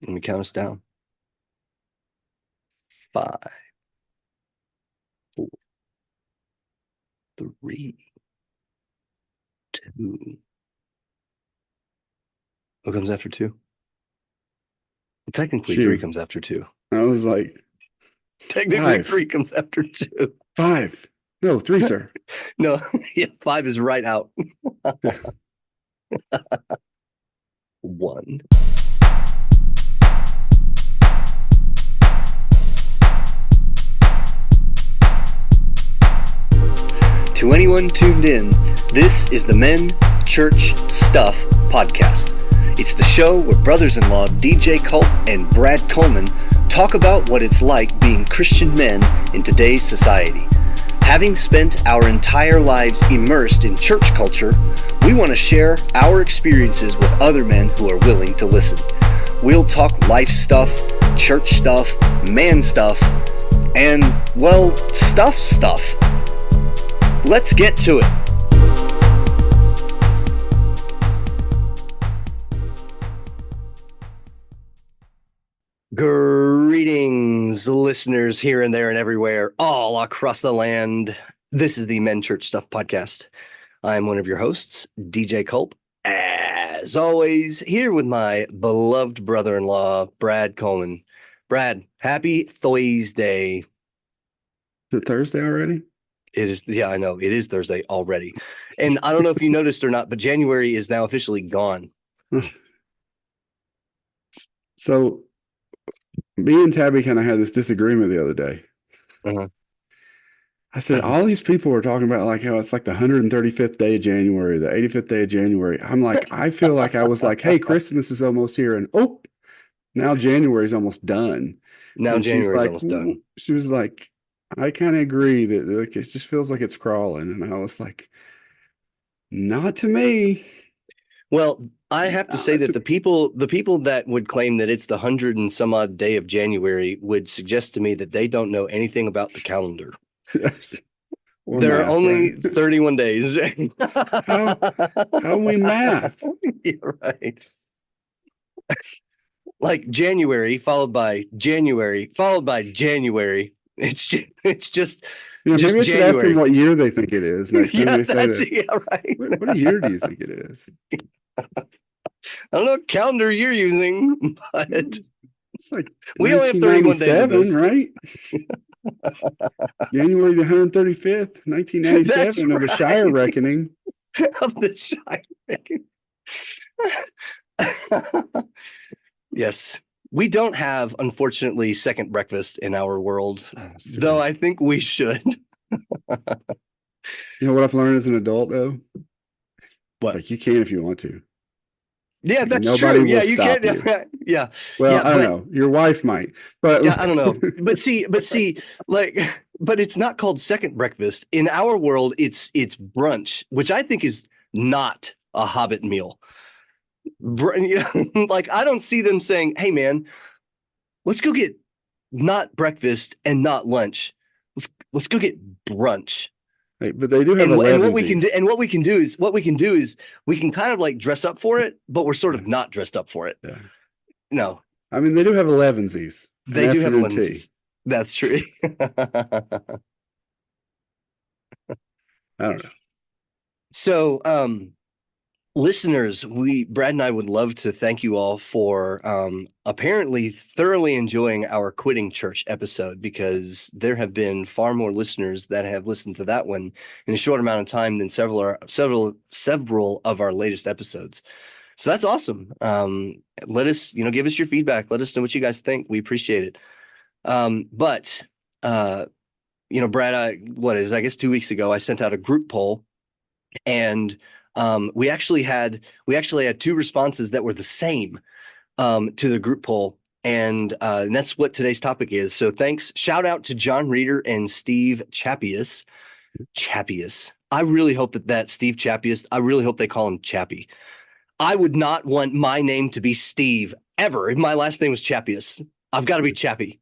Let me count us down. 5, 4, 3, 2. What comes after 2? Well, technically, 3 Shoot. comes after 2. I was like, Technically, five, 3 comes after 2. five. No, three, sir. No, yeah, 5 is right out. 1. To anyone tuned in, this is the Men Church Stuff podcast. It's the show where brothers-in-law DJ Culp and Brad Coleman talk about what it's like being Christian men in today's society. Having spent our entire lives immersed in church culture, we want to share our experiences with other men who are willing to listen. We'll talk life stuff, church stuff, man stuff, and, well, stuff. Let's get to it. Greetings, listeners here and there and everywhere, all across the land. This is the Men Church Stuff podcast. I'm one of your hosts, DJ Culp. As always, here with my beloved brother-in-law, Brad Coleman. Brad, happy Thursday. Is it Thursday already? It is, yeah, I know. It is Thursday already. And I don't know if you noticed or not, but January is now officially gone. So me and Tabby kind of had this disagreement the other day. Uh-huh. I said, all these people are talking about like how it's like the 135th day of January, the 85th day of January. I'm like, I feel like I was like, hey, Christmas is almost here. And oh, now January's almost done. Now And January's almost done. She was like, I kind of agree that like, it just feels like it's crawling. And I was like, not to me. Well, I have to say that the people that would claim that it's the 100 and some odd day of January would suggest to me that they don't know anything about the calendar. Yes. Or There math, are only right? 31 days. How we math? You're right. Like January followed by January followed by January. It's just Yeah, just maybe I should ask them January. what year they think it is next time Yeah, they say that. yeah, right. What year do you think it is? I don't know what calendar you're using, but It's like we only have 31 days of 1997, this. right? January the 135th, 1997 of the Shire reckoning. Of the Shire reckoning. Yes. We don't have, unfortunately, second breakfast in our world, though I think we should. You know what I've learned as an adult, though? What? Like, you can if you want to. Yeah, Like, that's nobody true. will Yeah, you stop can. you. Yeah. Well, yeah, I don't know. Your wife might, but yeah, I don't know. But see, like, but it's not called second breakfast. In our world, it's brunch, which I think is not a Hobbit meal. Like, I don't see them saying, "Hey, man, let's go get not breakfast and not lunch. Let's go get brunch." But they do have And 11. what we can do, and what we can do is we can kind of like dress up for it, but we're sort of not dressed up for it. Yeah. No, I mean, they do have 11sies. they do have lenses. That's true. I don't know. So, listeners, Brad and I would love to thank you all for apparently thoroughly enjoying our quitting church episode, because there have been far more listeners that have listened to that one in a short amount of time than several of our latest episodes. So that's awesome. Let us, give us your feedback. Let us know what you guys think. We appreciate it. But Brad, I guess 2 weeks ago, I sent out a group poll, and we actually had 2 responses that were the same to the group poll, and that's what today's topic is. So thanks, shout out to John Reeder and Steve Chappius. I really hope that Steve Chappius, I really hope they call him Chappie. I would not want my name to be Steve ever if my last name was Chappius. I've got to be Chappie.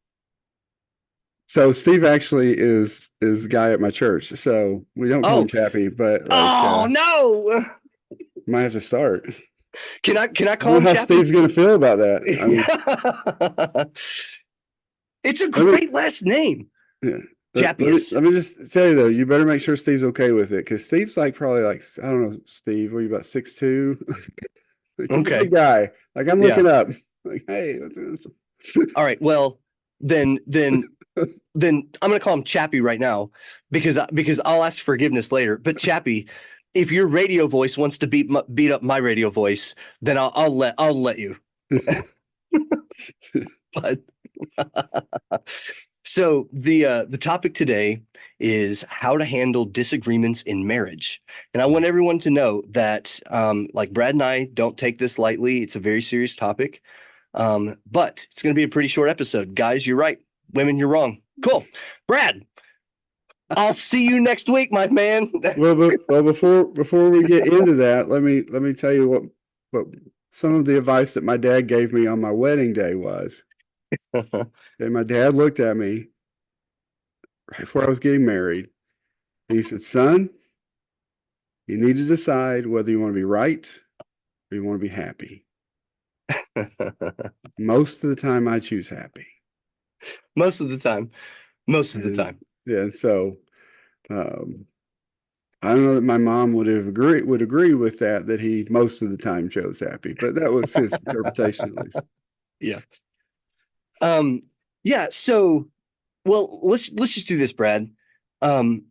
So Steve actually is guy at my church. So we don't call him Chappie, but like, no, might have to start. Can I I don't call know him how Chappie? Steve's going to feel about that. I mean, It's a let me, great last name, yeah. Chappius. Let me just tell you though, you better make sure Steve's okay with it because Steve's like probably like I don't know, Steve, what are you about 6'2"? Like he's a big Okay. guy. Like I'm Yeah. looking up. Like, hey, All right. Well, then then then I'm gonna call him Chappie right now because I'll ask forgiveness later. But Chappie, if your radio voice wants to beat up my radio voice, then I'll let you. But so the topic today is how to handle disagreements in marriage, and I want everyone to know that like Brad and I don't take this lightly. It's a very serious topic, but it's going to be a pretty short episode. Guys, you're right. Women, you're wrong. Cool, Brad. I'll see you next week, my man. well, before we get into that, let me tell you what some of the advice that my dad gave me on my wedding day was. And my dad looked at me right before I was getting married, and he said, "Son, you need to decide whether you want to be right or you want to be happy. Most of the time, I choose happy." Most of the time. Most of the And time. yeah, so um, I don't know that my mom would agree with that he most of the time chose happy, but that was his interpretation at least. Yeah. Um, yeah, so well, let's just do this, Brad. Um,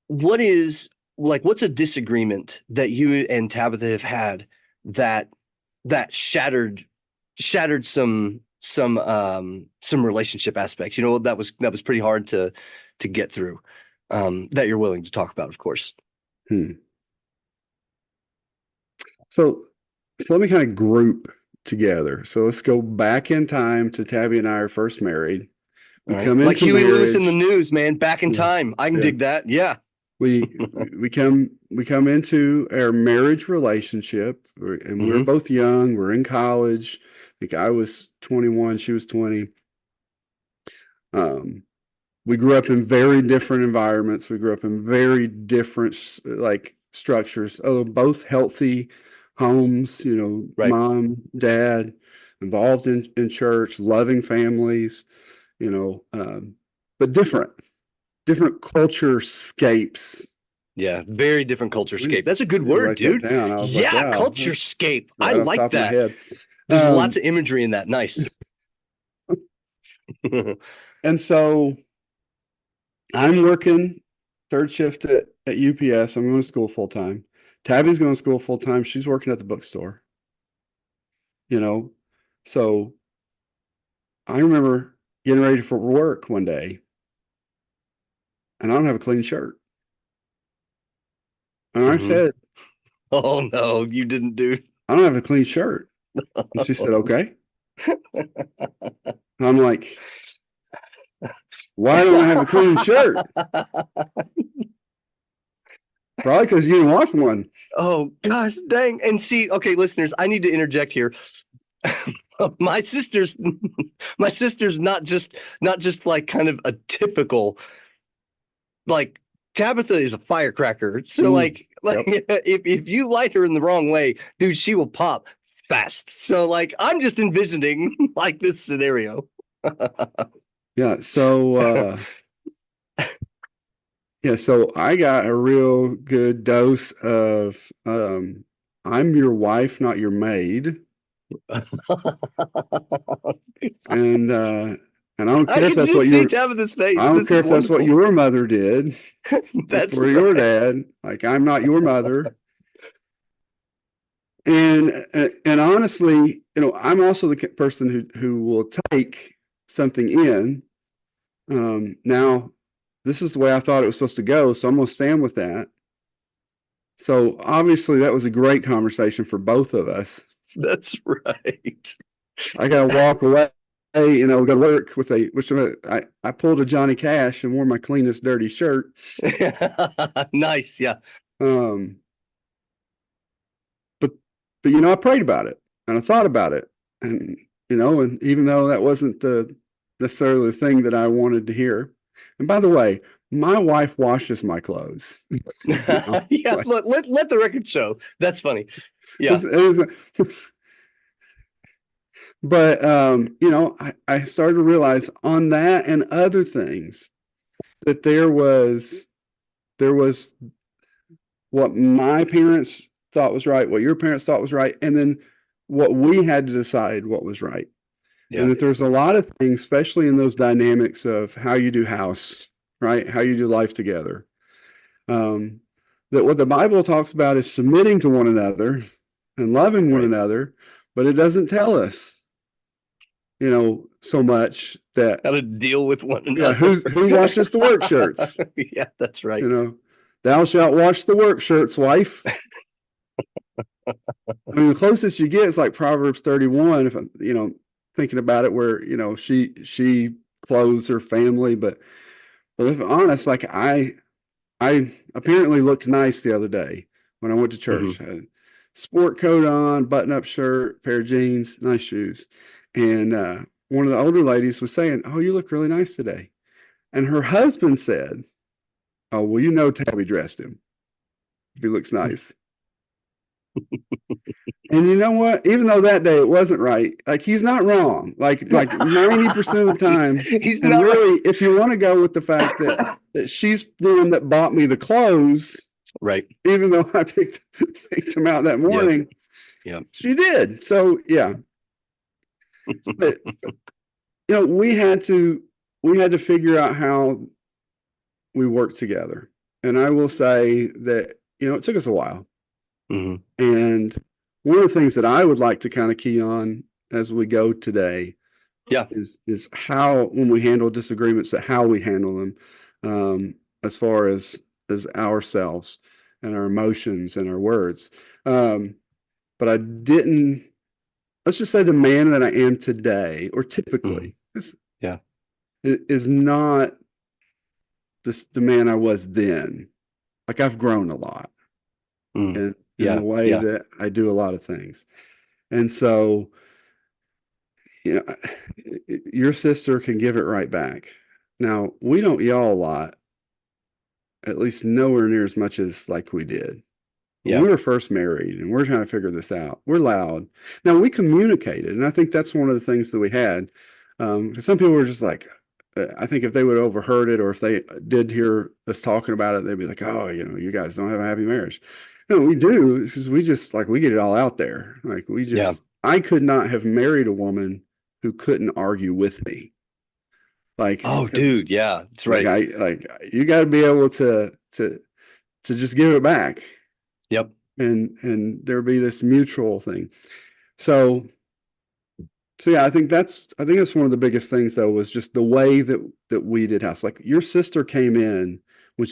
what is what's a disagreement that you and Tabitha have had that that shattered some relationship aspects? You know, that was pretty hard to get through. That you're willing to talk about, of course. Hmm. So, so let me kind of group together. So let's go back in time to Tabby and I are first married. All We right. come Like into Huey Lewis in the marriage. news, man, back in Yeah, time. I can yeah. dig that. Yeah. We come into our marriage relationship, and we're Hmm. both young. We're in college. I think I was 21, she was 20. Um, we grew up in very different environments. We grew up in very different like structures. Oh, both healthy homes. You know, Right. mom, dad, involved in church, loving families. You know, but different culture scapes. Yeah, very different culture We scape. That's a good need to word, write that dude. down. I was like, Yeah, wow, culture scape. I right off the like top of my that. head. There's lots Um, of imagery in that. Nice. and so I'm working third shift at UPS. I'm going to school full time. Tabby's going to school full time. She's working at the bookstore, you know. So I remember getting ready for work one day and I don't have a clean shirt. And I Hmm. said, Oh no, you didn't, dude. I don't have a clean shirt. And she said, okay. And I'm like, why don't I have a clean shirt? Probably because you didn't wash one. Oh gosh, dang. And see, okay, listeners, I need to interject here. my sister's my sister's not just like kind of a typical like Tabitha is a firecracker. So Mm, like yep. if you light her in the wrong way, dude, she will pop fast. So like I'm just envisioning like this scenario. Yeah. So I got a real good dose of I'm your wife, not your maid. And and I can just see Tabitha's I face. don't This care is if that's what wonderful. your mother did That's for your right. dad. Like I'm not your mother. And honestly, you know, I'm also the person who will take something in. Now, this is the way I thought it was supposed to go, so I'm going to stand with that. So obviously, that was a great conversation for both of us. That's right. I got to walk away. You know, go to work with I pulled a Johnny Cash and wore my cleanest dirty shirt. Nice. Yeah. Um, but you know, I prayed about it and I thought about it, and you know, and even though that wasn't the necessarily the thing that I wanted to hear. And by the way, my wife washes my clothes. You know, Yeah, like let the record show. That's funny. Yeah. it's but you know, I started to realize on that and other things that there was what my parents thought was right, what your parents thought was right, and then what we had to decide what was right. And Yeah. that there's a lot of things, especially in those dynamics of how you do house, right? How you do life together. Um, that what the Bible talks about is submitting to one another and loving one Right. another, but it doesn't tell us, you know, so much that, How to deal with one yeah, another. who washes the work shirts? Yeah, that's You right. know, thou shalt wash the work shirts, wife. I mean, the closest you get is like Proverbs 31, if I'm, you know, thinking about it, where, you know, she clothes her family, but if I'm honest, like I apparently looked nice the other day when I went to church. Hmm. I had a sport coat on, button-up shirt, pair of jeans, nice shoes. And one of the older ladies was saying, "Oh, you look really nice today." And her husband said, "Oh, well, you know Tabby dressed him if he looks nice." And you know what? Even though that day it wasn't right, like he's not wrong. Like 90% of the time. He's And not really, if you want to go with the fact that she's the one that bought me the clothes, right. even though I picked him out that Yep. morning, Yep. she did. So yeah. But you know, we had to figure out how we work together. And I will say that, you know, it took us a while. Hmm. And one of the things that I would like to kind of key on as we go today Yeah. is how, when we handle disagreements, that how we handle them, as far as ourselves and our emotions and our words. But I didn't. Let's just say the man that I am today, or Hmm. typically, Yeah. is not the man I was then. Like I've grown a lot Mm. in the Yeah. way Yeah. that I do a lot of things, and so you know, your sister can give it right back. Now we don't yell a lot, at least nowhere near as much as like we did when Yeah. we were first married and we're trying to figure this out. We're loud. Now we communicated, and I think that's one of the things that we had. Some people were just like, I think if they would have overheard it or if they did hear us talking about it, they'd be like, "Oh, you know, you guys don't have a happy marriage." No, we do, because we just like we get it all out there. Like we Yeah. just, I could not have married a woman who couldn't argue with me. Like, Oh, dude. Yeah. That's like right. I like you got to be able to just give it back, Yep. and there be this mutual thing. So so yeah, I think that's one of the biggest things though, was just the way that we did house. Like your sister came in when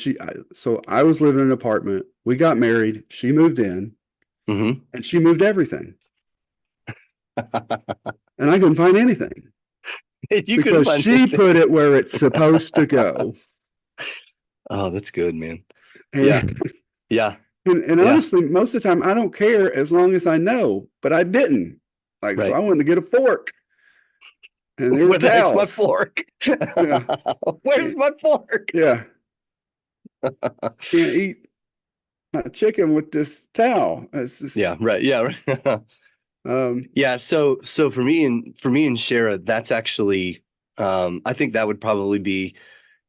so I was living in an apartment. We got married. She moved in Hmm. and she moved everything, and I couldn't find anything You couldn't because find she anything. put it where it's supposed to go. Oh, that's good, man. Yeah. And Yeah. and Yeah. honestly, most of the time I don't care as long as I know, but I didn't. Like so, I Right. wanted to get a fork, and there were Where the heck's my towels. fork? Yeah, Where's my fork? yeah. Can't eat my chicken with this towel. It's just Yeah. Right. Yeah. Right. um Yeah. So for me and Shara, that's actually, I think that would probably be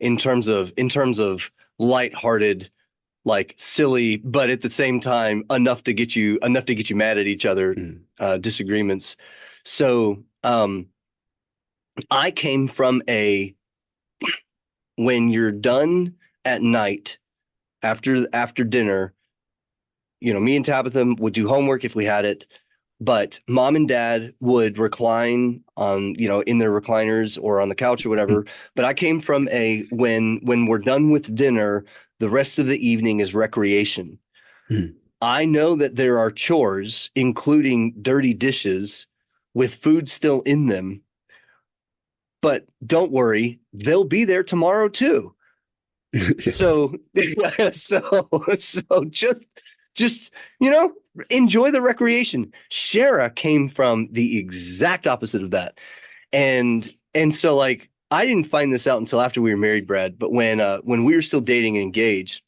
in terms of lighthearted, like silly, but at the same time enough to get you mad at each other, mm, disagreements. So I came from a when you're done at night after dinner, you know, me and Tabitha would do homework if we had it, but mom and dad would recline on, you know, in their recliners or on the couch or whatever. But I came from a when we're done with dinner, the rest of the evening is recreation. mm. I know that there are chores, including dirty dishes with food still in them, but don't worry, they'll be there tomorrow too. Yeah. So, so just, you know, enjoy the recreation. Shara came from the exact opposite of that. And so like I didn't find this out until after we were married, Brad. But when we were still dating and engaged,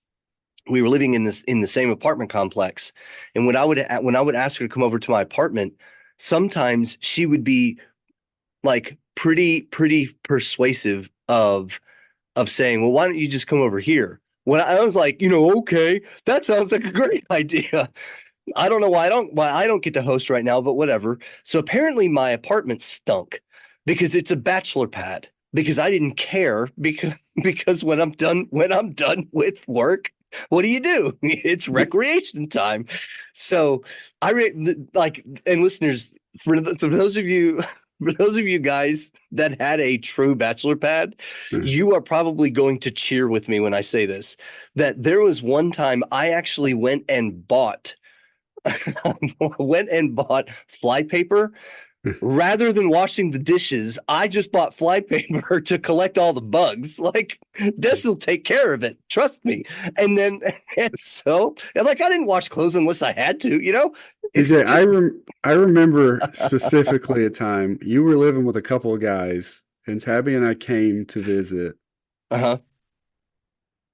we were living in the same apartment complex. And when I would ask her to come over to my apartment, sometimes she would be like pretty persuasive of saying, well, why don't you just come over here? When I was like, okay, that sounds like a great idea. I don't know why I don't get to host right now, but whatever. So apparently my apartment stunk because it's a bachelor pad. Because I didn't care because when I'm done with work, what do you do? It's recreation time. So like, and listeners, for those of you for those of you guys that had a true bachelor pad, you are probably going to cheer with me when I say this. That there was one time I actually went and bought flypaper rather than washing the dishes. I just bought flypaper to collect all the bugs. Like, this will take care of it. Trust me. And then, and like, I didn't wash clothes unless I had to, it's DJ, just, I remember specifically a time you were living with a couple of guys, and Tabby and I came to visit, uh-huh.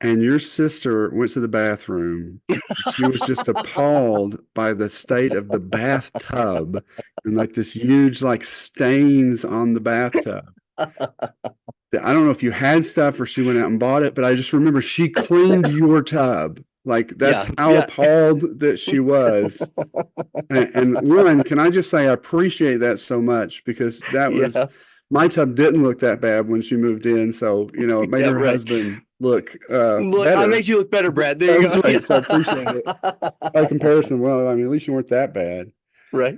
and your sister went to the bathroom. She was just appalled by the state of the bathtub and like this huge like stains on the bathtub. I don't know if you had stuff or she went out and bought it, but I just remember she cleaned your tub. Like that's Yeah. how Yeah. appalled that she was. And one, can I just say I appreciate that so much because that was Yeah. my tub didn't look that bad when she moved in. So, it made Yeah. her Right. husband look Look, I better. made you look better, Brad. There you That's go. right. So I appreciate it. By comparison, well, I mean, at least you weren't that bad. Right.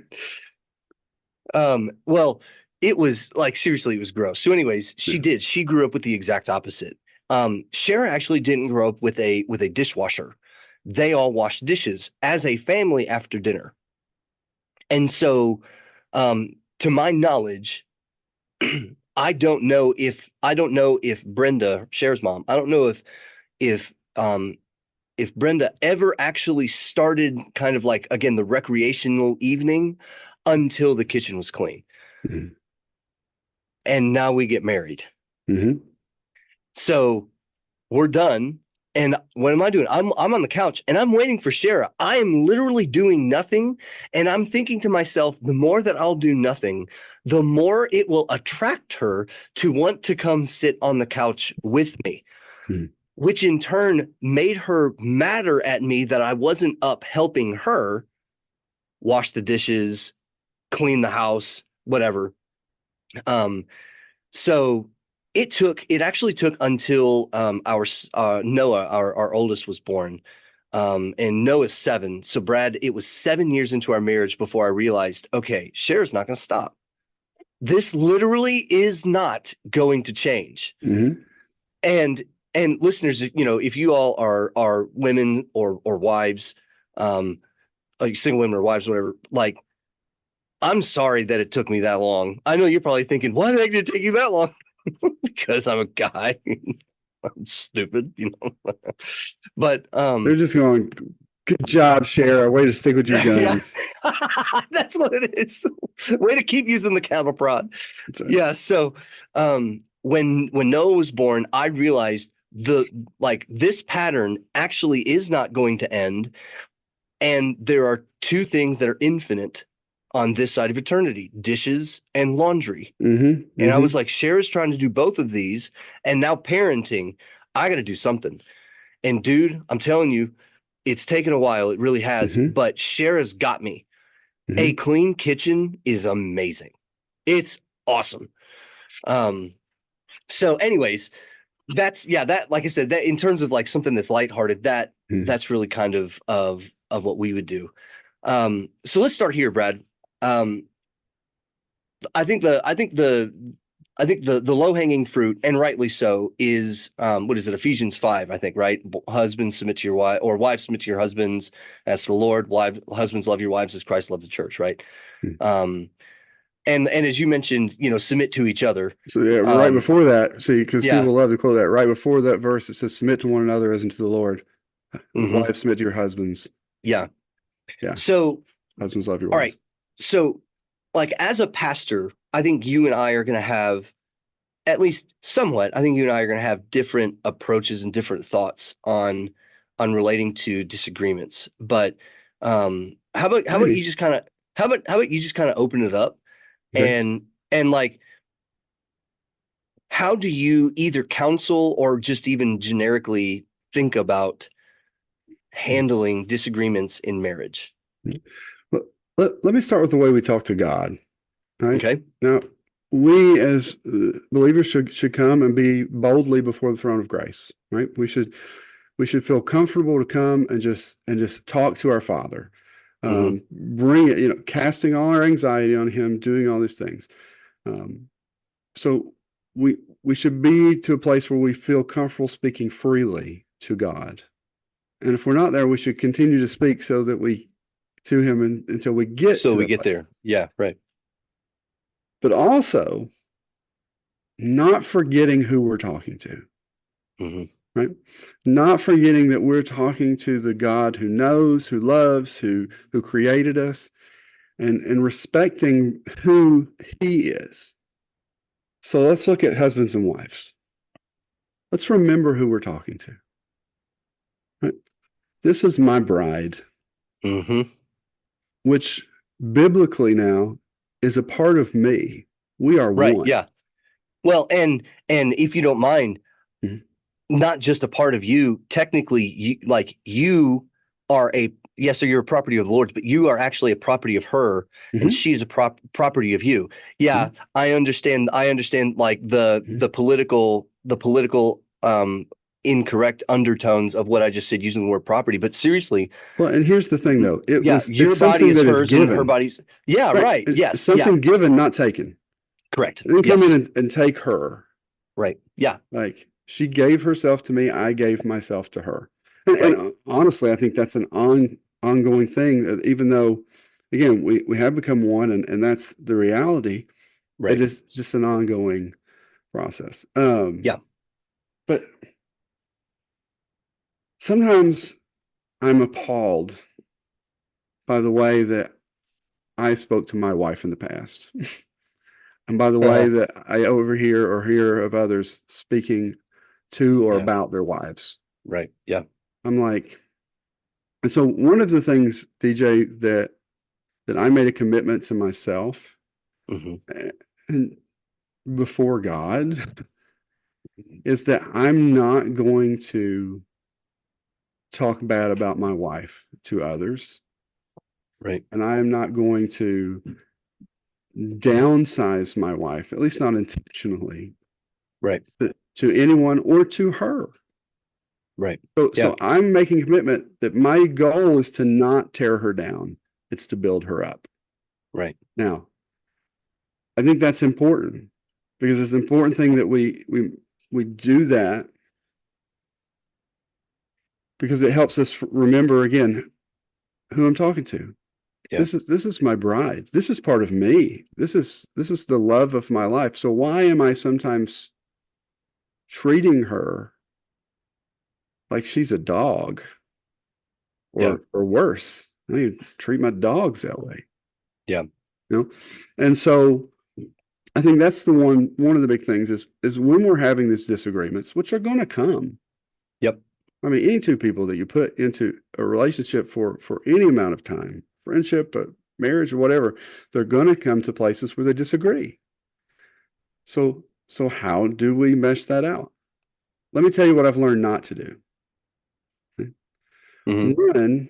Well, it was like, seriously, it was gross. So anyways, Yeah. she grew up with the exact opposite. Shara actually didn't grow up with a dishwasher. They all washed dishes as a family after dinner. And so, to my knowledge, I don't know if Brenda, Cher's mom, I don't know if if Brenda ever actually started kind of like, again, the recreational evening until the kitchen was clean. Mm-hmm. And now we get married. Mm-hmm. So we're done. And what am I doing? I'm on the couch and I'm waiting for Shara. I am literally doing nothing. And I'm thinking to myself, the more that I'll do nothing, the more it will attract her to want to come sit on the couch with me, Mm-hmm. which in turn made her madder at me that I wasn't up helping her wash the dishes, clean the house, whatever. Um, So it actually took until our Noah, our oldest, was born. And Noah's 7. So Brad, it was 7 years into our marriage before I realized, okay, Cher's not going to stop. This literally is not going to change. Mm-hmm. And and listeners, if you all are women or wives, like single women or wives, whatever, like, I'm sorry that it took me that long. I know you're probably thinking, why did it take you that long? Because I'm a guy. I'm stupid. But They're just going, good job, Shara. Way to stick with your yeah, guns. that's what it is. Way to keep using the cattle prod. That's right. Yeah. So when Noah was born, I realized this pattern actually is not going to end. And there are two things that are infinite on this side of eternity: dishes and laundry. Mm-hmm. And I Mm-hmm. was like, Cher's trying to do both of these. And now parenting, I got to do something. And dude, I'm telling you, it's taken a while. It really has. Mm-hmm. But Cher has got me. A Mm-hmm. clean kitchen is amazing. It's awesome. Um, so anyways, that, like I said, that in terms of like something that's lighthearted, Mm-hmm. that's really kind of what we would do. So let's start here, Brad. Um, I think the I think the I think the low hanging fruit, and rightly so, is what is it? Ephesians 5, I think, right? Husbands submit to your wife, or wives submit to your husbands as to the Lord. Husbands love your wives as Christ loved the church, right? Um, and as you mentioned, submit to each other. So yeah, right Um, before that, see, because yeah. people love to quote that. Right before that verse, it says, "Submit to one another as unto the Lord." Hmm. Wives, submit to your husbands. Yeah. Yeah, So, husbands love your all right. wives. So, like, as a pastor, I think you and I are going to have at least somewhat, I think you and I are going to have different approaches and different thoughts on relating to disagreements. But how about Maybe. you just kind of how about you just kind of open it up Okay. and like how do you either counsel or just even generically think about handling disagreements in marriage? Well, let me start with the way we talk to God. Right Okay. now, we as believers should come and be boldly before the throne of grace. Right, we should feel comfortable to come and just talk to our Father, Hmm. bring it, casting all our anxiety on Him, doing all these things. Um, so we should be to a place where we feel comfortable speaking freely to God. And if we're not there, we should continue to speak so that we to Him until we get So to we that get place. there. Yeah, right. But also not forgetting who we're talking to, Hmm. right? Not forgetting that we're talking to the God who knows, who loves, who created us, and respecting who He is. So let's look at husbands and wives. Let's remember who we're talking to. Right? This is my bride, Hmm. which biblically now is a part of me. We are Right. one. Yeah. Well, and if you don't mind, Mhm. not just a part of you, technically you are a yes, so you're a property of the Lord's, but you are actually a property of her, and Mhm. she's a property of you. Yeah, Mhm. I understand like the political incorrect undertones of what I just said using the word property, but seriously, Well, and here's the thing though. yeah, It's your body something is that is hers and her given. body's yeah, Right. right. It's Yes, yeah, something given, not taken. correct. I didn't come in Yes, and take her. right. Yeah, Like she gave herself to me, I gave myself to her. right, And honestly, I think that's an ongoing thing. Even though, again, we have become one, and that's the reality. It right. is just an ongoing process. Yeah. But sometimes I'm appalled by the way that I spoke to my wife in the past, and by the way Uh-huh. that I overhear or hear of others speaking to or Yeah. about their wives. Right. Yeah. I'm like, and so one of the things, DJ, that I made a commitment to myself Hmm. and before God is that I'm not going to talk bad about my wife to others, Right. and I am not going to downsize my wife, at least not intentionally, Right. to anyone or to her. Right. So, Yeah. so I'm making a commitment that my goal is to not tear her down. It's to build her up. Right. Now, I think that's important because it's an important thing that we do that because it helps us remember again who I'm talking to. Yeah. This is my bride. This is part of me. This is the love of my life. So why am I sometimes treating her like she's a dog Yeah. or worse? I mean, treat my dogs that way, Yeah. you know? And so I think that's the one of the big things is when we're having these disagreements, which are going to come. Yep. I mean, any two people that you put into a relationship for any amount of time, friendship, marriage, or whatever, they're going to come to places where they disagree. So how do we mesh that out? Let me tell you what I've learned not to do. Hmm. One,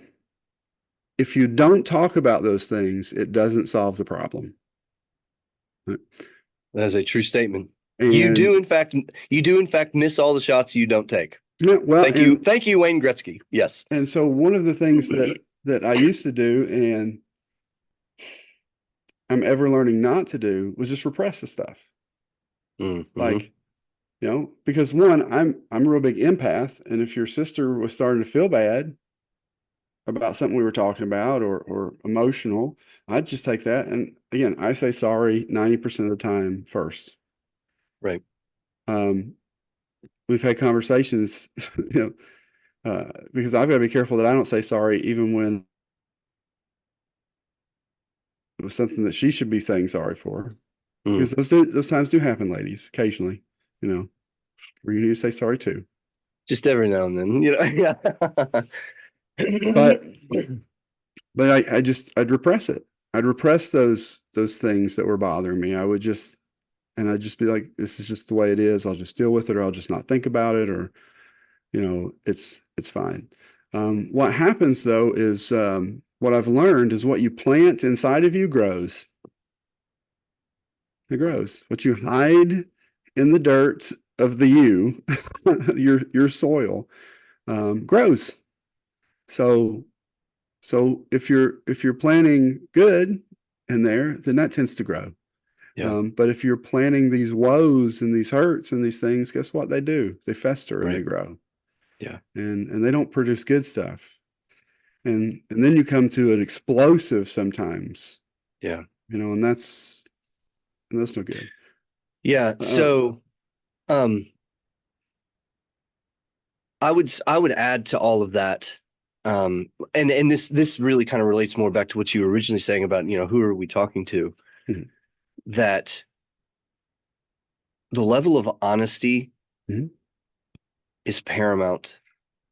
if you don't talk about those things, it doesn't solve the problem. That is a true statement. You And do, in fact, you do, in fact, miss all the shots you don't take. yeah, well, Thank you. Thank you, Wayne Gretzky. Yes. and so one of the things that I used to do and I'm ever learning not to do was just repress the stuff. Mm-hmm. Like, because one, I'm a real big empath, and if your sister was starting to feel bad about something we were talking about or emotional, I'd just take that and again, I say sorry 90% of the time first. Right. Um, we've had conversations, because I've got to be careful that I don't say sorry even when it was something that she should be saying sorry for. because Mm. those times do happen, ladies, occasionally, you know, where you need to say sorry too. Just every now and then, Yeah. But I'd repress it. I'd repress those things that were bothering me. I'd just be like, this is just the way it is. I'll just deal with it, or I'll just not think about it, or it's fine. What happens though is what I've learned is what you plant inside of you grows. It grows. What you hide in the dirt of the you, your soil, grows. So if you're planting good in there, then that tends to grow. Yeah. But if you're planting these woes and these hurts and these things, guess what they do? They fester and they Right. grow, Yeah. and they don't produce good stuff. And then you come to an explosive sometimes, Yeah. and that's no good. Yeah. Uh, So, um, I would add to all of that. And this really kind of relates more back to what you were originally saying about, who are we talking to? mhm, That the level of honesty mhm, is paramount.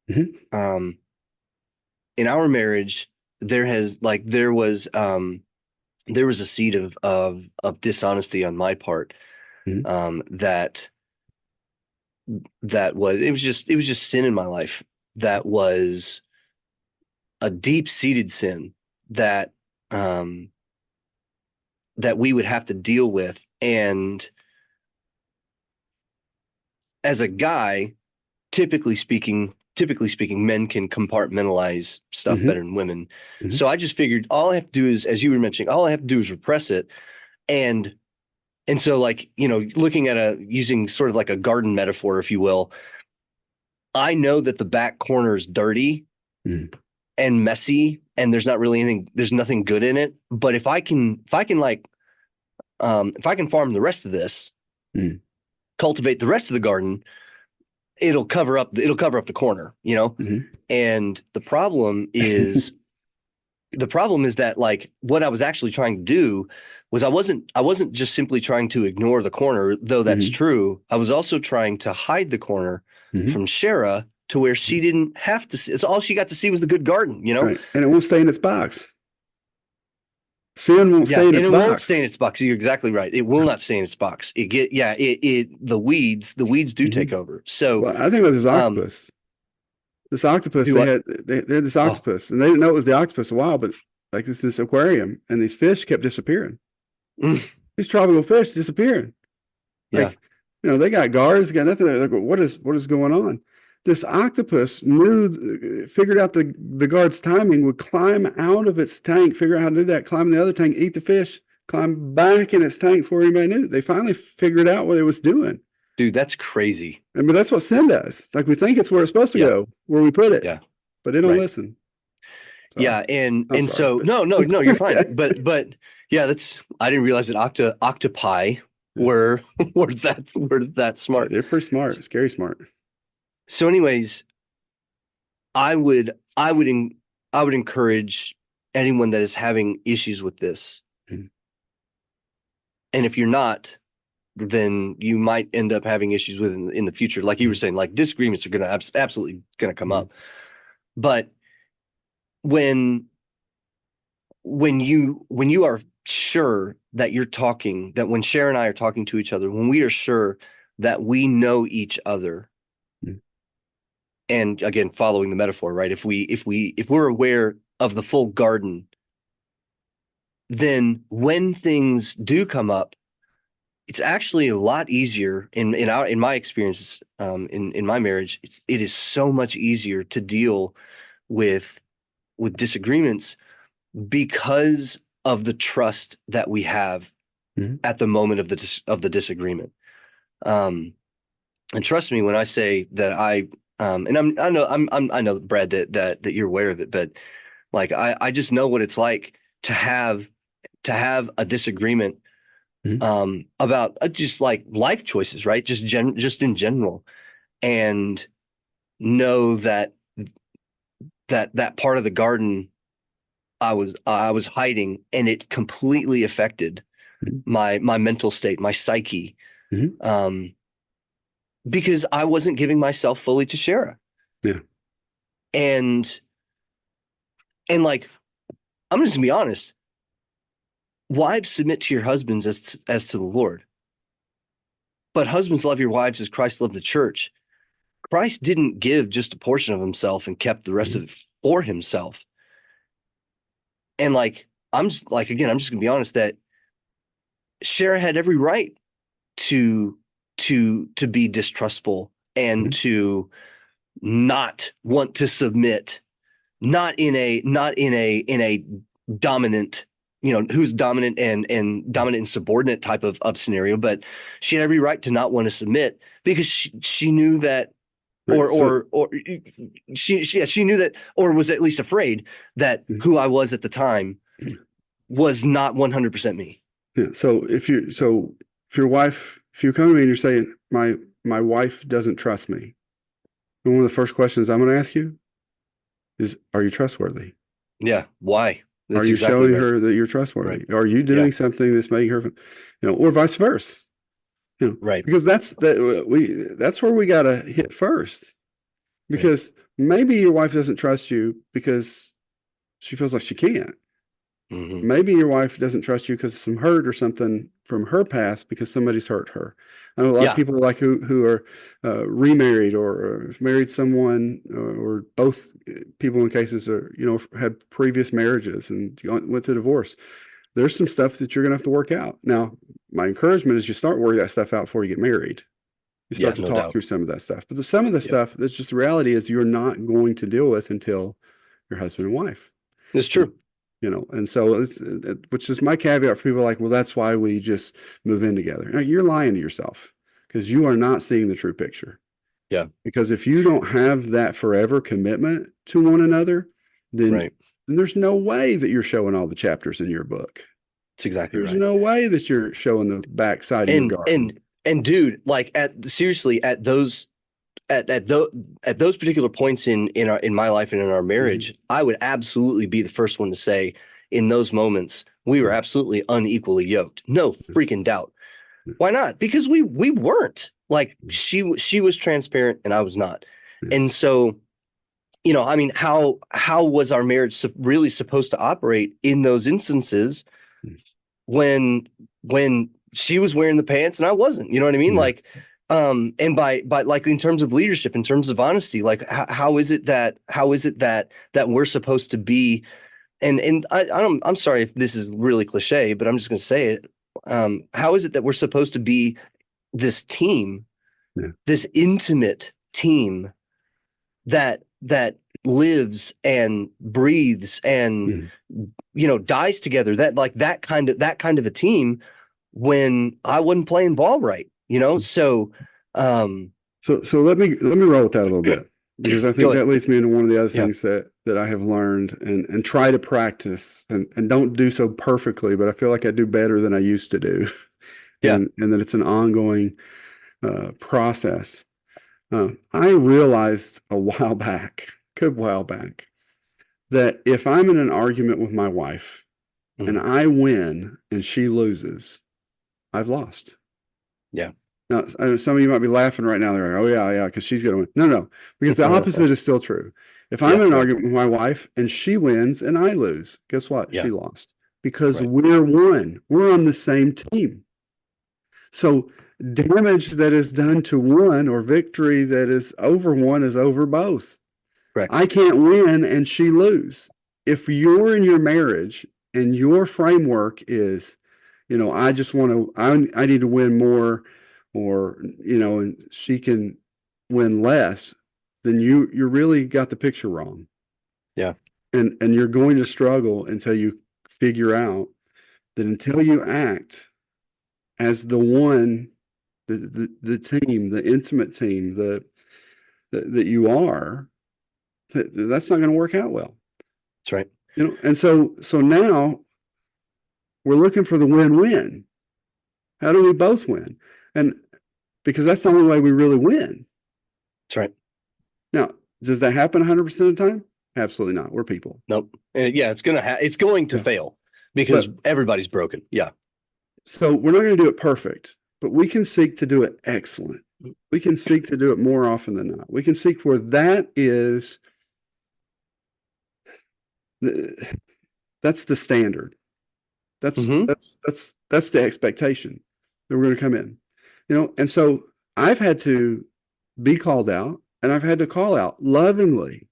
mhm, Um, in our marriage, there was a seed of dishonesty on my part. mhm, That it was just sin in my life that was a deep seated sin that um that we would have to deal with. And as a guy, typically speaking, men can compartmentalize stuff mhm, better than women. mhm, So I just figured all I have to do is, as you were mentioning, all I have to do is repress it. And so, like, looking at using sort of like a garden metaphor, if you will, I know that the back corner is dirty mhm, and messy and there's nothing good in it. But if I can farm the rest of this, mhm, cultivate the rest of the garden, it'll cover up the corner. mhm. And the problem is that, like, what I was actually trying to do was I wasn't just simply trying to ignore the corner, though that's Mhm, true. I was also trying to hide the corner mhm. from Shara to where she didn't have to see. It's all she got to see was the good garden. Right. And it won't stay in its box. Sin won't Yeah, stay in and its it won't stay box. in its box. You're exactly right. It will not stay in its box. The weeds do take Mhm. over. So, Well, I think about this um, octopus. This octopus, do what? they had this Oh, octopus, and they didn't know it was the octopus a while, but like this aquarium, and these fish kept disappearing. These tropical fish disappearing. yeah, Like, they got guards, got nothing. They're like, what is going on? This octopus knew, figured out the guard's timing, would climb out of its tank, figure out how to do that, climb in the other tank, eat the fish, climb back in its tank before anybody knew. They finally figured out what it was doing. dude, that's crazy. But that's what sin does. Like we think it's where it's supposed to Yeah, go, where we put it, yeah, but they don't right. listen. Sorry, Yeah, and I'm sorry, so but no, you're fine. yeah, But yeah, that's I didn't realize that octopi yeah. were were that Yeah, smart. they're pretty smart, scary smart. So, anyways, I would I would I would encourage anyone that is having issues with this, Mhm, and if you're not, then you might end up having issues with in the future. Like you were mhm, saying, like disagreements are going to absolutely going to come mhm, up. But when when you are sure that that when Cher and I are talking to each other, when we are sure that we know each other, mhm, and again, following the metaphor, right? If we're aware of the full garden, then when things do come up, it's actually a lot easier in my experience, in my marriage. It is so much easier to deal with disagreements because of the trust that we have mhm, at the moment of the disagreement. Um, and trust me when I say that and I know, Brad, that you're aware of it, but like I just know what it's like to have a disagreement mhm, about just like life choices, right? Just in general, and know that that part of the garden I was hiding, and it completely affected my mental state, my psyche, Mhm. um, because I wasn't giving myself fully to Shara. Yeah. And like, I'm just gonna be honest, wives submit to your husbands as to the Lord. But husbands, love your wives as Christ loved the church. Christ didn't give just a portion of himself and kept the rest of Mhm. it for himself. And like, I'm just like, again, I'm just gonna be honest that Shara had every right to to be distrustful and Mhm. to not want to submit, not in a dominant, who's dominant and dominant and subordinate type of scenario, but she had every right to not want to submit because she knew that, Right. So, or she knew that, or was at least afraid that mhm. who I was at the time was not 100% me. Yeah. If your wife, if you come to me and you're saying my wife doesn't trust me, and one of the first questions I'm going to ask you is, are you trustworthy? Yeah. Why? Are That's you exactly showing right. her that you're Right. trustworthy? Are you Yeah. doing something that's making her, or vice versa? Right. Because that's where we got to hit first. Right. Because maybe your wife doesn't trust you because she feels like she can't. Hmm. Maybe your wife doesn't trust you because of some hurt or something from her past because somebody's hurt her. I know a lot of Yeah. people like who are remarried or married someone or both people in cases are had previous marriages and went to divorce. There's some stuff that you're gonna have to work out. Now, my encouragement is you start working that stuff out before you get married. You Yeah. start to No talk doubt. through some of that stuff. But some of the Yep. stuff that's just the reality is you're not going to deal with until your husband and wife. It's true. And so which is my caveat for people like, well, that's why we just move in together. No, you're lying to yourself because you are not seeing the true picture. Yeah. Because if you don't have that forever commitment to one another, then, Right. then there's no way that you're showing all the chapters in your book. It's exactly There's right. no way that you're showing the backside of your And garden. dude, like at seriously at those particular points in my life and in our Mhm. marriage, I would absolutely be the first one to say in those moments we were Yeah. absolutely unequally yoked. No Yeah. freaking doubt. Why not? Because we weren't. Like she was transparent and I was not. Yeah. And so, I mean, how was our marriage really supposed to operate in those instances when she was wearing the pants and I wasn't, you know what I mean? Yeah. Like, and by like in terms of leadership, in terms of honesty, like how is it that we're supposed to be? And I'm sorry if this is really cliche, but I'm just gonna say it. How is it that we're supposed to be this team, Yeah. this intimate team that lives and breathes and Mhm. dies together, that like that kind of a team when I wasn't playing ball right, so um So let me roll with that a little bit because I go think ahead. that leads me into one of the other Yeah. things that I have learned and try to practice and don't do so perfectly, but I feel like I do better than I used to do, Yeah. and that it's an ongoing process. I realized a while back, good while back, that if I'm in an argument with my wife and Mhm. I win and she loses, I've lost. Yeah. Now, I know some of you might be laughing right now. They're like, "Oh yeah, yeah," because she's gonna win. No, no, because the opposite is still true. If I'm Yeah. in an Right. argument with my wife and she wins and I lose, guess what? Yeah. She lost because Right. we're one. We're on the same team. So damage that is done to one or victory that is over one is over both. I Correct. can't win and she lose. If you're in your marriage and your framework is, I just want to, I need to win more, or, and she can win less, then you really got the picture wrong. Yeah. And you're going to struggle until you figure out that until you act as the one, the team, the intimate team, that you are, that's not going to work out well. That's right. And so now we're looking for the win-win. How do we both win? And because that's the only way we really win. That's right. Now, does that happen 100% of the time? Absolutely not. We're people. Nope. And yeah, it's going to Yeah. fail because But everybody's broken. Yeah. So we're not going to do it perfect, but we can seek to do it excellent. We can seek to do it more often than not. We can seek where that is the, that's the standard. That's Hmm. that's that's that's the expectation that we're going to come in. And so I've had to be called out, and I've had to call out lovingly.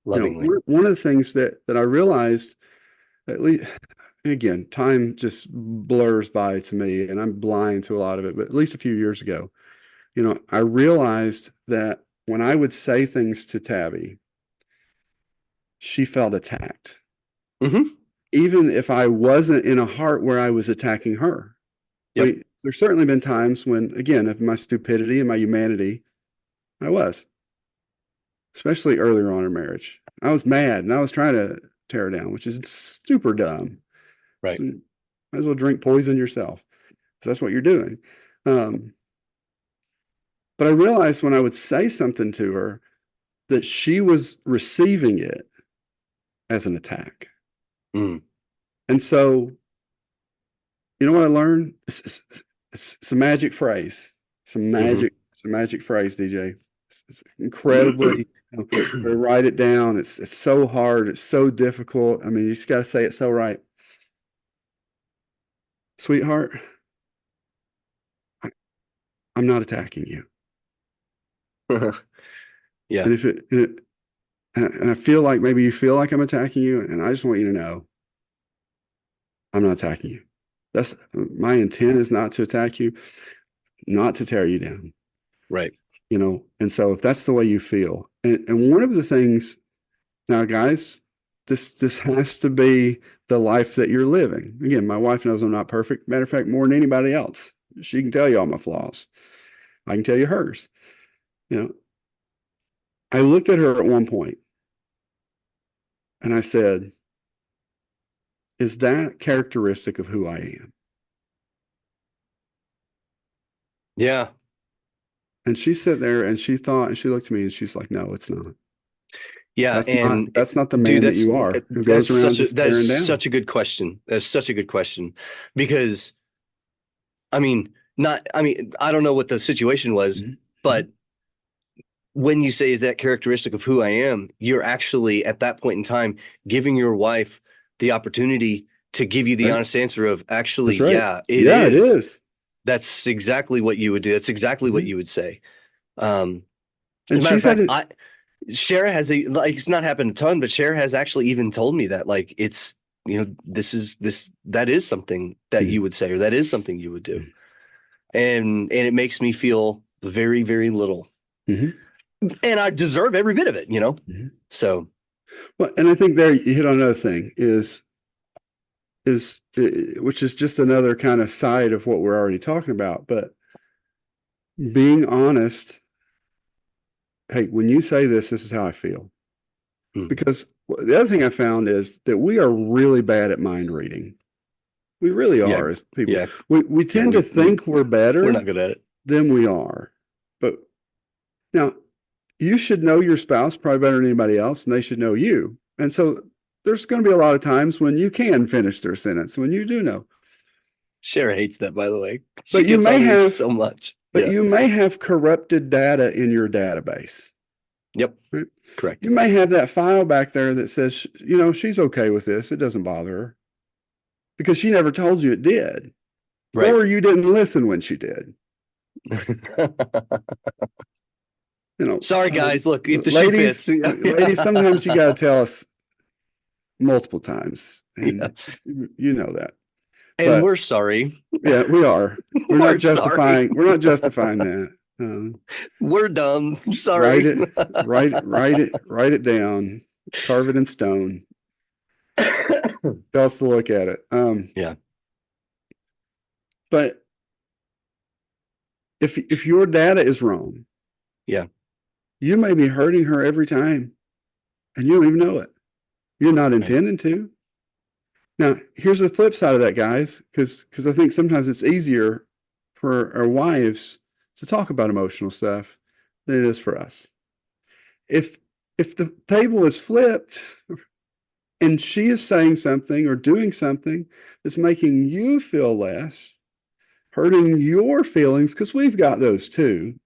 Lovingly. One of the things that I realized, at least again, time just blurs by to me, and I'm blind to a lot of it. But at least a few years ago, I realized that when I would say things to Tabby, she felt attacked, Hmm. even if I wasn't in a heart where I was attacking her. I Yep. mean, there's certainly been times when, again, of my stupidity and my humanity, I was, especially earlier on in marriage. I was mad and I was trying to tear her down, which is super dumb. Right. So you might as well drink poison yourself. So that's what you're doing. Um, but I realized when I would say something to her that she was receiving it as an attack. Mm. And so, you know what I learned? It's a magic phrase. Hmm. It's a magic phrase, DJ. It's incredibly, write it down. It's so hard. It's so difficult. I mean, you just got to say it so right. Sweetheart, I, I'm not attacking you. Yeah. And if it, and I feel like maybe you feel like I'm attacking you, and I just want you to know I'm not attacking you. That's my intent is not to attack you, not to tear you down. Right. And so if that's the way you feel, and one of the things now, guys, this has to be the life that you're living. Again, my wife knows I'm not perfect. Matter of fact, more than anybody else, she can tell you all my flaws. I can tell you hers. You know, I looked at her at one point and I said, "Is that characteristic of who I am?" Yeah. And she sat there and she thought, and she looked at me and she's like, "No, it's not. Yeah. And That's not the dude, man that you are who goes around just that is tearing down." such a good question. That's such a good question because I mean, not, I mean, I don't know what the situation was, Mm-hmm. but when you say is that characteristic of who I am, you're actually at that point in time giving your wife the opportunity to give you the Right. honest answer of actually, That's right. yeah, it Yeah, it is. is. That's exactly what you would do. That's exactly what Mm-hmm. you would say. Um, as And a matter she of said fact, it. Shara has like it's not happened a ton, but Shara has actually even told me that like it's that is something that you Mm-hmm. would say or that is something you would do, and it makes me feel very very little, Mm-hmm. and I deserve every bit of it, Mm-hmm. So Well, and I think there you hit on another thing is which is just another kind of side of what we're already talking about. But being honest, hey, when you say this is how I feel. mm, Because the other thing I found is that we are really bad at mind reading. We really yeah, are as people. yeah, We yeah. tend to We think we're we're better not good at it. than we are. But now you should know your spouse probably better than anybody else, and they should know you. And so there's going to be a lot of times when you can finish their sentence, when you do know. Shara hates that, by the way. She But you gets may on me have so much. but Yeah. you may have corrupted data in your database. Yep. Right? Correct. You may have that file back there that says, she's okay with this. It doesn't bother her because she never told you it did, Right. or you didn't listen when she did. You know, Sorry, guys. Look, if the shoe fits. ladies, ladies, sometimes you got to tell us multiple times, Yeah. and you know that. And But we're sorry. yeah, we are. We're not We're sorry. justifying. We're not justifying that. We're dumb. Write Sorry. it, write it down, carve it in stone. Tell us to look at it. Yeah. But if your data is wrong, Yeah. you may be hurting her every time, and you don't even know it. You're not Right. intending to. Now, here's the flip side of that, guys, because I think sometimes it's easier for our wives to talk about emotional stuff than it is for us. If if the table is flipped and she is saying something or doing something that's making you feel less, hurting your feelings, because we've got those too.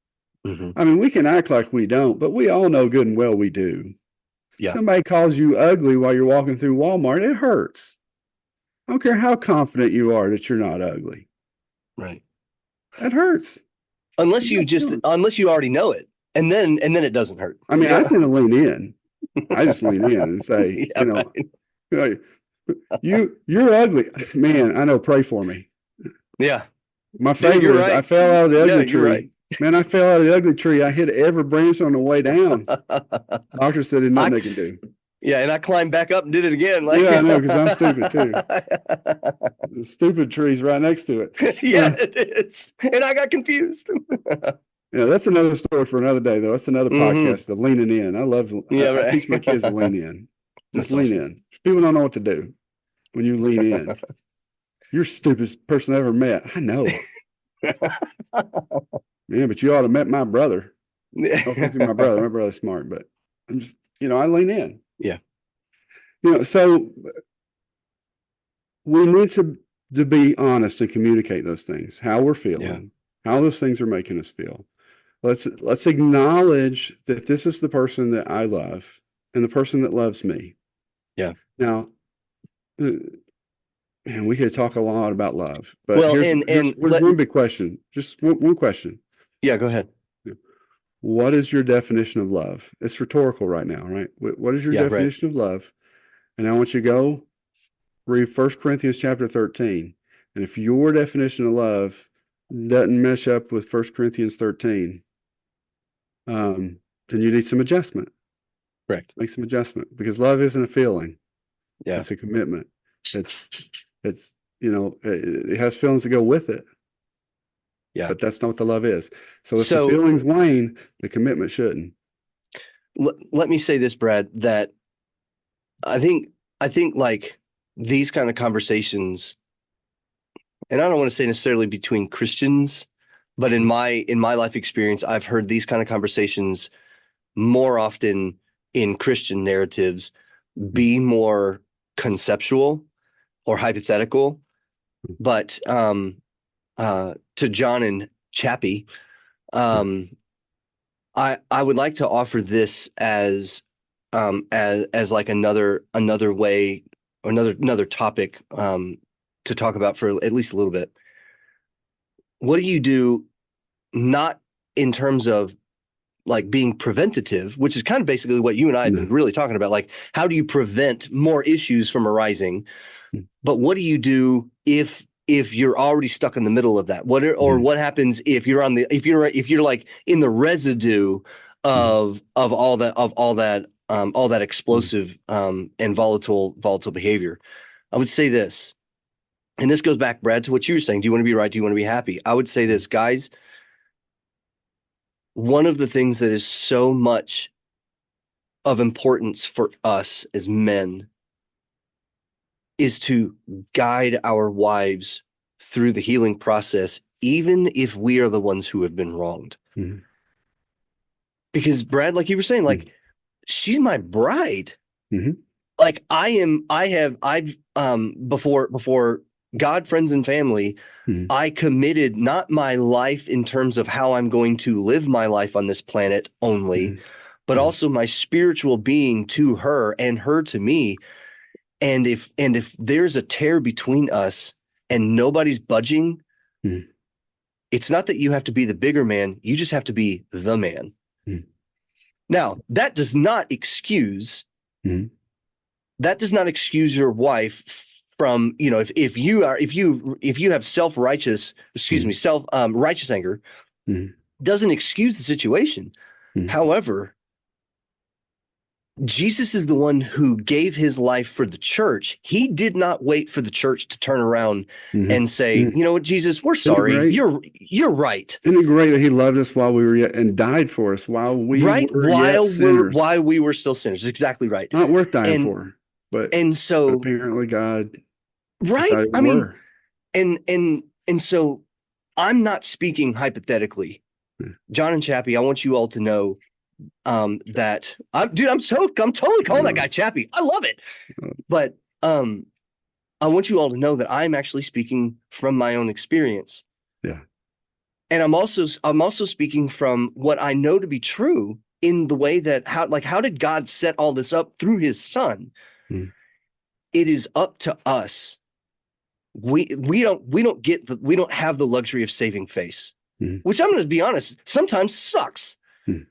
Hmm. I mean, we can act like we don't, but we all know good and well we do. Yeah. Somebody calls you ugly while you're walking through Walmart, it hurts. I don't care how confident you are that you're not ugly. Right. That hurts. Unless you already know it, and then it doesn't hurt. I mean, I tend to lean in. I just lean in and say, Yeah. like, you're ugly, man. I know. Pray for me. Yeah. My Dude, you're favorite is I right. fell out of the Yeah, ugly you're right. tree. Man, I fell out of the ugly tree. I hit every branch on the way down. Doctor said there's nothing I they can do. Yeah, and I climbed back up and did it again. Like, Yeah, I know, because I'm stupid too. The stupid tree's right next to it. yeah, it is. And I got confused. Yeah, that's another story for another day, though. That's another Hmm. podcast, the leaning in. Yeah, I right. teach my kids to lean in. Just That's lean awesome. in. People don't know what to do when you lean in. You're the stupidest person I ever met. I know. Yeah, but you ought to have met my brother. No offense to my brother. My brother's smart, but I'm just, I lean in. Yeah, So we need to be honest and communicate those things, how we're yeah, feeling, how those things are making us feel. Let's acknowledge that this is the person that I love and the person that loves me. yeah. Now, uh, man, we could talk a lot about love, but Well, here's and here's and here's let one big question. Just one question. yeah, go ahead. What is your definition of love? It's rhetorical right now, right? What is your Yeah, right. definition of love? And I want you to go read 1 Corinthians chapter 13. And if your definition of love doesn't mesh up with 1 Corinthians 13, then you need some adjustment. Correct. Make some adjustment, because love isn't a feeling; Yeah, it's a commitment. It's it's it has feelings to go with it, yeah. but that's not what the love is. So if the So feelings wane, the commitment shouldn't. let me say this, Brad, that I think I think like these kind of conversations, and I don't want to say necessarily between Christians, but in my life experience, I've heard these kind of conversations more often in Christian narratives be more conceptual or hypothetical. But to John and Chappie, um, I would like to offer this as like another way or another topic to talk about for at least a little bit. What do you do, not in terms of like being preventative, which is kind of basically what you and I have been No. really talking about. Like, how do you prevent more issues from arising? But what do you do if you're already stuck in the middle of that? What happens if you're if you're like in the residue of all that explosive and volatile behavior? I would say this, and this goes back, Brad, to what you were saying. Do you want to be right? Do you want to be happy? I would say this, guys. One of the things that is so much of importance for us as men is to guide our wives through the healing process, even if we are the ones who have been wronged. Mm-hmm. Because Brad, like you were saying, like, she's my bride. Mm-hmm. Like I've before God, friends, and family, Mm-hmm. I committed not my life in terms of how I'm going to live my life on this planet only, but Mm-hmm. also my spiritual being to her and her to me. And if there's a tear between us and nobody's budging, Mm-hmm. it's not that you have to be the bigger man, you just have to be the man. Mm-hmm. Now, that does not excuse Mm-hmm. your wife from, if you have self-righteous, excuse me, self righteous anger, Mm-hmm. doesn't excuse the situation. Mm-hmm. However, Jesus is the one who gave his life for the church. He did not wait for the church to turn around Mm-hmm. and say, Mm-hmm. you know what, Jesus, we're Isn't it sorry. great? You're right. Isn't it great that he loved us while we were yet and died for us while we Right? were yet sinners? While we were still sinners. Exactly right. Not worth dying And for, but and so apparently God right. decided we I mean, were. and so I'm not speaking hypothetically. Yeah. John and Chappie, I want you all to know that I'm totally calling that guy Chappie. I love it. But I want you all to know that I'm actually speaking from my own experience. Yeah. And I'm also speaking from what I know to be true in the way that how did God set all this up through his son? Mm, It is up to us. We don't have the luxury of saving face, mm, which I'm going to be honest, sometimes sucks. mm.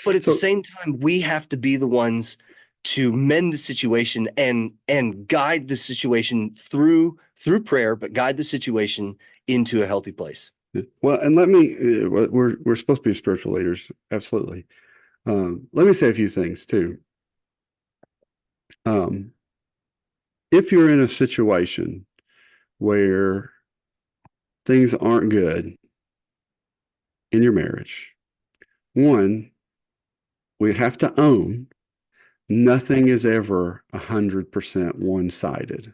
But at the So, same time, we have to be the ones to mend the situation and guide the situation through prayer, but guide the situation into a healthy place. well, and let me, we're supposed to be spiritual leaders. Absolutely. Let me say a few things too. Um, if you're in a situation where things aren't good in your marriage, one, we have to own nothing is ever 100% one-sided,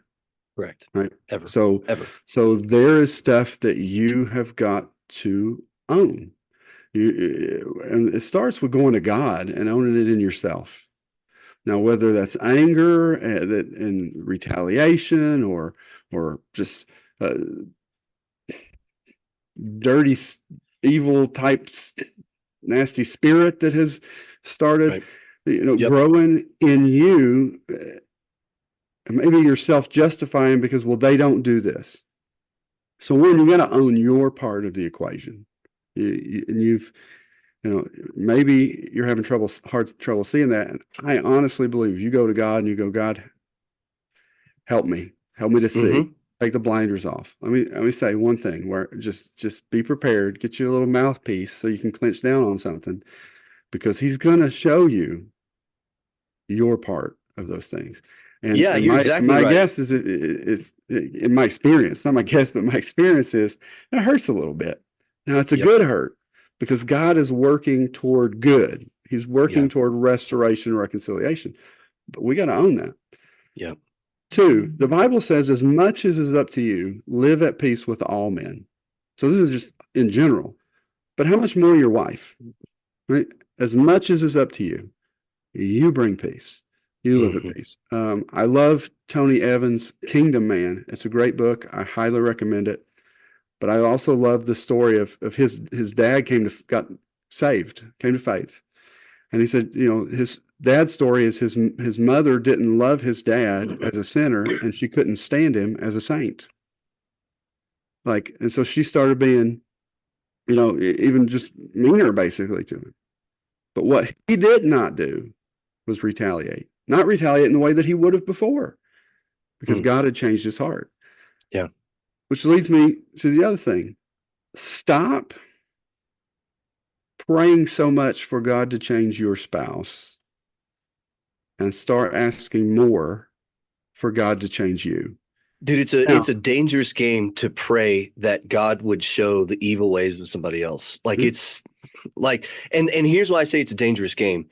Correct. right? Ever. So, Ever. so there is stuff that you have got to own. And it starts with going to God and owning it in yourself. Now, whether that's anger and retaliation or just uh, dirty, evil type, nasty spirit that has started, Right. Yep. growing in you, maybe you're self-justifying because, well, they don't do this. So one, you got to own your part of the equation. And maybe you're having hard trouble seeing that. And I honestly believe you go to God and you go, God, help me to see. Mm-hmm. Take the blinders off. Let me say one thing where just be prepared, get you a little mouthpiece so you can clench down on something because he's gonna show you your part of those things. And Yeah, and you're my exactly my right. guess is in my experience, not my guess, but my experience is it hurts a little bit. Now it's a Yep. good hurt because God is working toward good. He's working Yeah. toward restoration and reconciliation. But we got to own that. Yep. Two, the Bible says, as much as is up to you, live at peace with all men. So this is just in general. But how much more your wife, right? As much as is up to you, you bring peace. You live at Mm-hmm. peace. I love Tony Evans' Kingdom Man. It's a great book. I highly recommend it. But I also love the story of his dad got saved, came to faith. And he said, his dad's story is his mother didn't love his dad as a sinner, and she couldn't stand him as a saint. Like, and so she started being, even just meaner basically to him. But what he did not do was retaliate, not retaliate in the way that he would have before, because Mm. God had changed his heart. Yeah. Which leads me to the other thing: stop praying so much for God to change your spouse and start asking more for God to change you. Dude, it's Now, a dangerous game to pray that God would show the evil ways of somebody else. Like mm, it's like and here's why I say it's a dangerous game.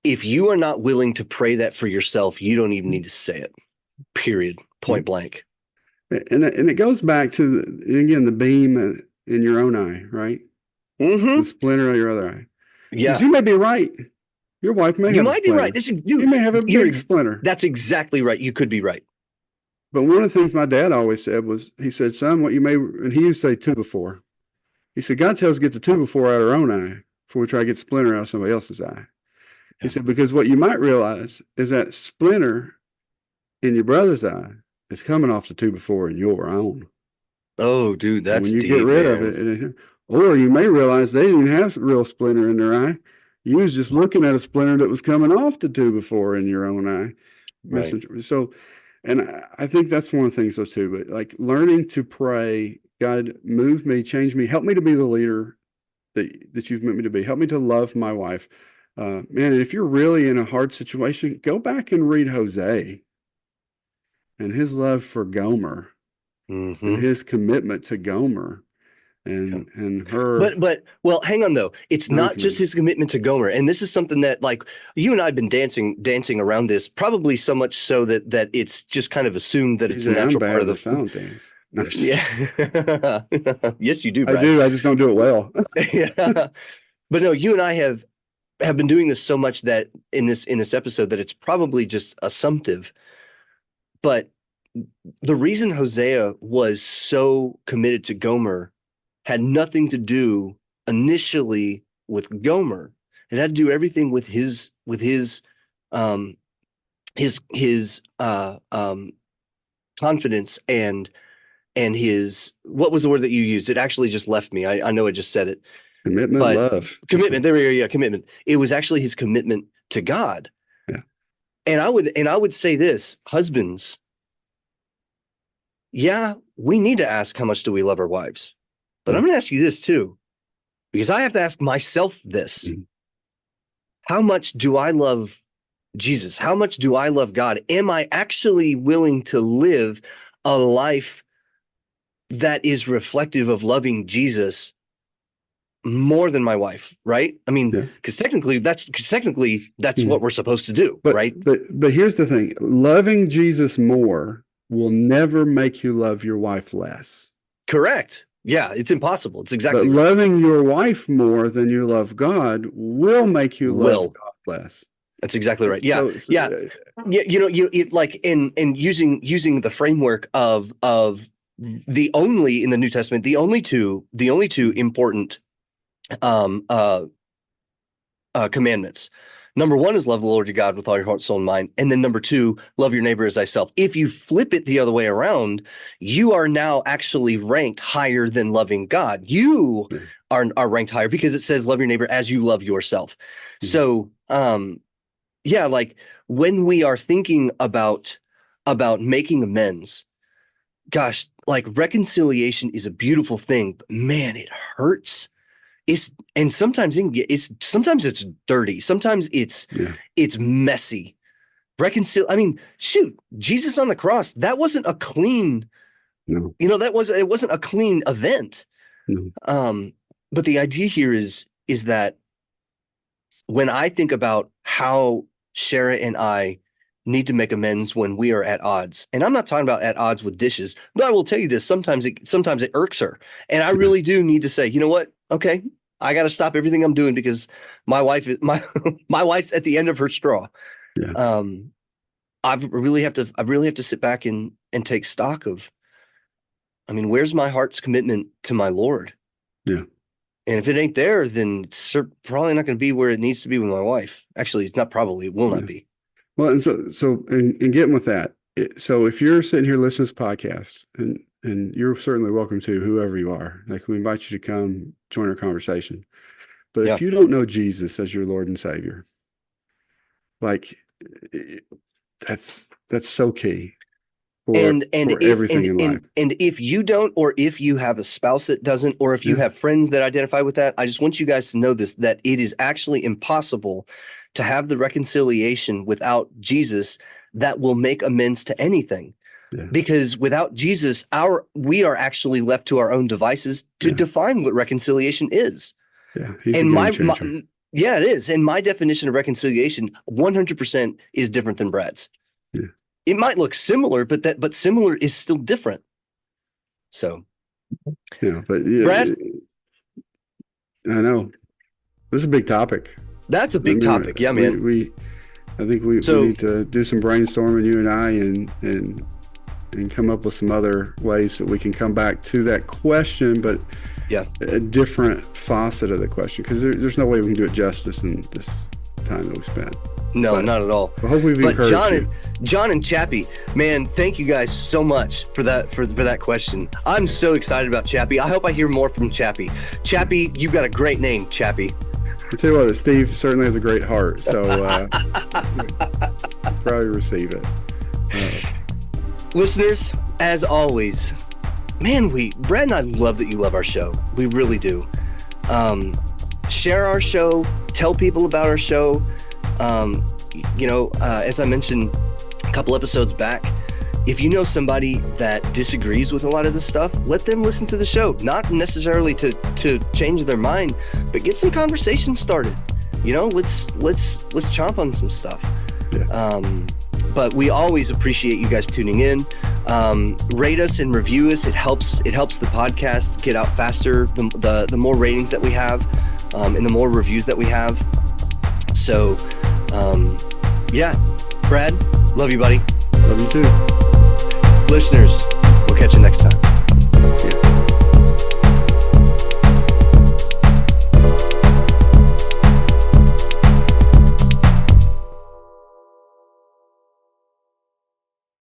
If you are not willing to pray that for yourself, you don't even mm, need to say it. Period. yeah. Point blank. And it goes back to again the beam in your own eye, right? The Mm-hmm. splinter on your other eye, because Yeah. you may be right. Your wife may You have a might be right. splinter. This is You dude, may have a big splinter. that's exactly right. You could be right. But one of the things my dad always said was, he said, "Son, what you may," and he used to say two before. He said, "God tells us to get the two before out of our own eye before we try to get splinter out of somebody else's eye." He Yeah. said, because what you might realize is that splinter in your brother's eye is coming off the two before in your own. Oh, dude, And when that's you get deep, rid of man. it, or you may realize they didn't have a real splinter in their eye. You was just looking at a splinter that was coming off the two before in your own eye. Right. So, and I think that's one of the things though too, but like learning to pray, God, move me, change me, help me to be the leader that you've meant me to be. Help me to love my wife. Man, if you're really in a hard situation, go back and read Hosea and his love for Gomer and Mm-hmm. his commitment to Gomer Yeah. and her But well, hang on though. It's not just non-commitment. his commitment to Gomer, and this is something that like you and I have been dancing around this, probably so much so that it's just kind of assumed that He it's a said, I'm natural bad part of at the the. silent dance. No, I'm just kidding. Yeah. Yes, you do, I Brad. do. I just don't do it well. Yeah. But no, you and I have been doing this so much that in this episode that it's probably just assumptive. But the reason Hosea was so committed to Gomer had nothing to do initially with Gomer. It had to do everything with his confidence and his, what was the word that you used? It actually just left me. I know I just said it, Commitment, but love. commitment. There we go. Yeah, commitment. It was actually his commitment to God. Yeah. And I would say this, husbands, yeah, we need to ask how much do we love our wives. But Yeah. I'm going to ask you this too, because I have to ask myself this. Mhm. How much do I love Jesus? How much do I love God? Am I actually willing to live a life that is reflective of loving Jesus more than my wife, right? I mean, Yeah. because technically that's Mhm. what we're supposed to do, But right? but here's the thing. Loving Jesus more will never make you love your wife less. Correct. Yeah, it's impossible. It's But exactly right. loving your wife more than you love God will make you love Will. God less. That's exactly right. Yeah. So, Yeah. Yeah, like in using the framework of the only in the New Testament, the only two important um uh commandments. Number one is love the Lord your God with all your heart, soul, and mind. And then number two, love your neighbor as thyself. If you flip it the other way around, you are now actually ranked higher than loving God. You yeah. are ranked higher because it says love your neighbor as you love yourself. Mhm. So yeah, like when we are thinking about making amends, gosh, like reconciliation is a beautiful thing, but man, it hurts. And sometimes sometimes it's dirty. Sometimes Yeah. it's messy. I mean, shoot, Jesus on the cross, that wasn't a clean, No. it wasn't a clean event. No. Um, but the idea here is that when I think about how Shara and I need to make amends when we are at odds, and I'm not talking about at odds with dishes, but I will tell you this, sometimes it irks her. And I Yeah. really do need to say, you know what? Okay, I got to stop everything I'm doing because my wife is my wife's at the end of her straw. Yeah. Um, I really have to sit back and take stock of, I mean, where's my heart's commitment to my Lord? Yeah. And if it ain't there, then it's probably not going to be where it needs to be with my wife. Actually, it's not probably, it will not Yeah. be. Well, and so and getting with that. So if you're sitting here listening to this podcast, and you're certainly welcome to, whoever you are, like we invite you to come join our conversation. But Yeah. if you don't know Jesus as your Lord and Savior, like it- that's so key for everything in life. And if you don't, or if you have a spouse that doesn't, or if you Yeah. have friends that identify with that, I just want you guys to know this, that it is actually impossible to have the reconciliation without Jesus that will make amends to anything. Yeah. Because without Jesus, we are actually left to our own devices to Yeah. define what reconciliation is. Yeah. He's a And game changer. yeah, it is. And my definition of reconciliation 100% is different than Brad's. Yeah. It might look similar, but similar is still different. So, Yeah. But yeah, Brad, I know this is a big topic. that's a I big mean, topic. Yeah, man. I think we So, need to do some brainstorming, you and I, and come up with some other ways that we can come back to that question, but yeah, a different facet of the question, because there's no way we can do it justice in this time that we spent. no, But not at all. I hope we've But encouraged John and Chappie, man, thank you guys so much for that question. I'm so excited about Chappie. I hope I hear more from Chappie. Chappie, you've got a great name, Chappie. I tell you what, Steve certainly has a great heart, so probably receive it. Listeners, as always, man, Brad and I love that you love our show. We really do. Share our show, tell people about our show. As I mentioned a couple episodes back, if you know somebody that disagrees with a lot of this stuff, let them listen to the show. Not necessarily to change their mind, but get some conversation started. Let's chomp on some stuff. Yeah. But we always appreciate you guys tuning in. Rate us and review us. It helps the podcast get out faster. The more ratings that we have, and the more reviews that we have. So, yeah, Brad, love you, buddy. Love you too. Listeners,